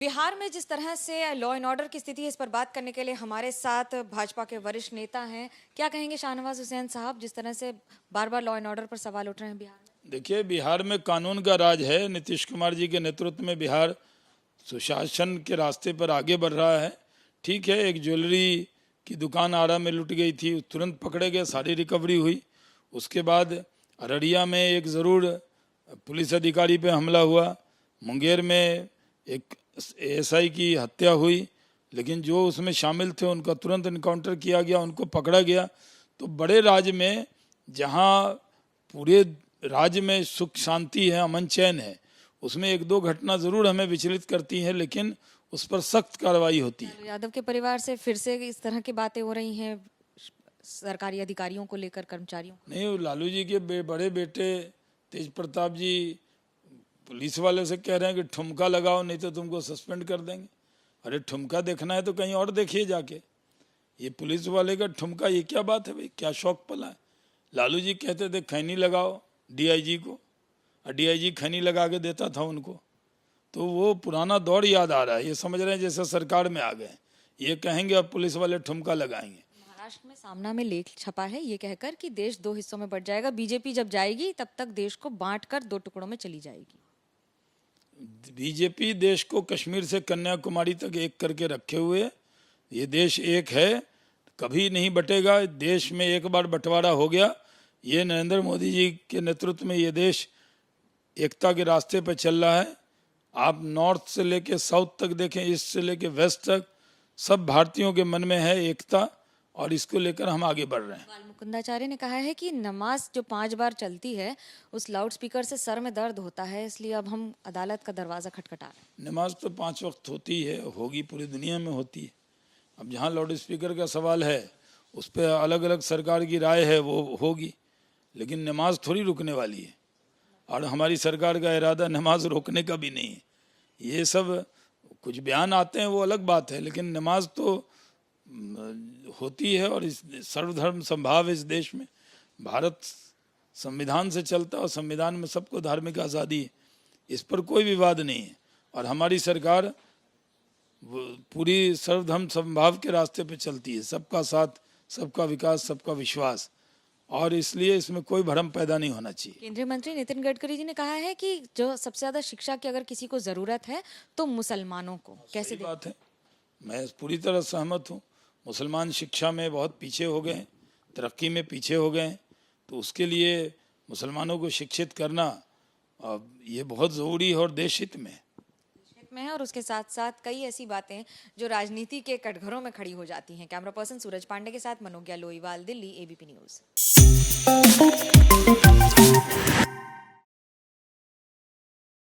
बिहार में जिस तरह से लॉ एंड ऑर्डर की स्थिति है, इस पर बात करने के लिए हमारे साथ भाजपा के वरिष्ठ नेता हैं। क्या कहेंगे शाहनवाज हुसैन साहब, जिस तरह से बार बार लॉ एंड ऑर्डर पर सवाल उठ रहे हैं बिहार में? देखिए, बिहार में कानून का राज है। नीतीश कुमार जी के नेतृत्व में बिहार सुशासन के रास्ते पर आगे बढ़ रहा है। ठीक है, एक ज्वेलरी की दुकान आरा में लूट गई थी, तुरंत पकड़े गए, सारी रिकवरी हुई। उसके बाद अररिया में एक ज़रूर पुलिस अधिकारी पे हमला हुआ, मुंगेर में एक एएसआई की हत्या हुई, लेकिन जो उसमें शामिल थे उनका तुरंत इनकाउंटर किया गया, उनको पकड़ा गया। तो बड़े राज्य में जहां पूरे राज्य में सुख शांति है, अमन चैन है, उसमें एक दो घटना जरूर हमें विचलित करती हैं, लेकिन उस पर सख्त कार्रवाई होती है। यादव के परिवार से फिर से इस तरह की बातें हो रही हैं सरकारी अधिकारियों को लेकर, कर्मचारियों को। नहीं, वो लालू जी के बड़े बेटे तेज प्रताप जी पुलिस वाले से कह रहे हैं कि ठुमका लगाओ नहीं तो तुमको सस्पेंड कर देंगे। अरे ठुमका देखना है तो कहीं और देखिए जाके। ये पुलिस वाले का ठुमका, ये क्या बात है भाई, क्या शौक पला है। लालू जी कहते थे खैनी लगाओ डीआईजी को, और डीआईजी खैनी लगा के देता था उनको। तो वो पुराना दौर याद आ रहा है। ये समझ रहे हैं जैसे सरकार में आ गए, ये कहेंगे अब पुलिस वाले ठुमका लगाएंगे। महाराष्ट्र में सामना में लेख छपा है ये कहकर कि देश दो हिस्सों में बढ़ जाएगा, बीजेपी जब जाएगी तब तक देश को बांटकर दो टुकड़ों में चली जाएगी। बीजेपी देश को कश्मीर से कन्याकुमारी तक एक करके रखे हुए। ये देश एक है, कभी नहीं बटेगा। देश में एक बार बंटवारा हो गया। ये नरेंद्र मोदी जी के नेतृत्व में ये देश एकता के रास्ते पर चल रहा है। आप नॉर्थ से लेके साउथ तक देखें, ईस्ट से लेके वेस्ट तक, सब भारतीयों के मन में है एकता, और इसको लेकर हम आगे बढ़ रहे हैं। बाल मुकुंदाचार्य ने कहा है कि नमाज जो 5 बार चलती है उस लाउड स्पीकर से सर में दर्द होता है, इसलिए अब हम अदालत का दरवाजा खटखटा रहे हैं। नमाज तो 5 वक्त होती है, होगी, पूरी दुनिया में होती है। अब जहाँ लाउड स्पीकर का सवाल है उस पर अलग अलग सरकार की राय है, वो होगी, लेकिन नमाज थोड़ी रुकने वाली है। और हमारी सरकार का इरादा नमाज रोकने का भी नहीं है। ये सब कुछ बयान आते हैं वो अलग बात है, लेकिन नमाज तो होती है। और इस सर्वधर्म संभाव इस देश में, भारत संविधान से चलता है और संविधान में सबको धार्मिक आज़ादी है, इस पर कोई विवाद नहीं है। और हमारी सरकार पूरी सर्वधर्म संभाव के रास्ते पे चलती है, सबका साथ, सबका विकास, सबका विश्वास, और इसलिए इसमें कोई भ्रम पैदा नहीं होना चाहिए। केंद्रीय मंत्री नितिन गडकरी जी ने कहा है कि जो सबसे ज्यादा शिक्षा की अगर किसी को जरूरत है तो मुसलमानों को। कैसे बात है, मैं पूरी तरह सहमत हूँ। मुसलमान शिक्षा में बहुत पीछे हो गए हैं, तरक्की में पीछे हो गए हैं, तो उसके लिए मुसलमानों को शिक्षित करना ये बहुत ज़रूरी है और देश हित में है। और उसके साथ साथ कई ऐसी बातें जो राजनीति के कटघरों में खड़ी हो जाती हैं। कैमरा पर्सन सूरज पांडे के साथ मनोज्ञा लोईवाल, दिल्ली, एबीपी न्यूज़।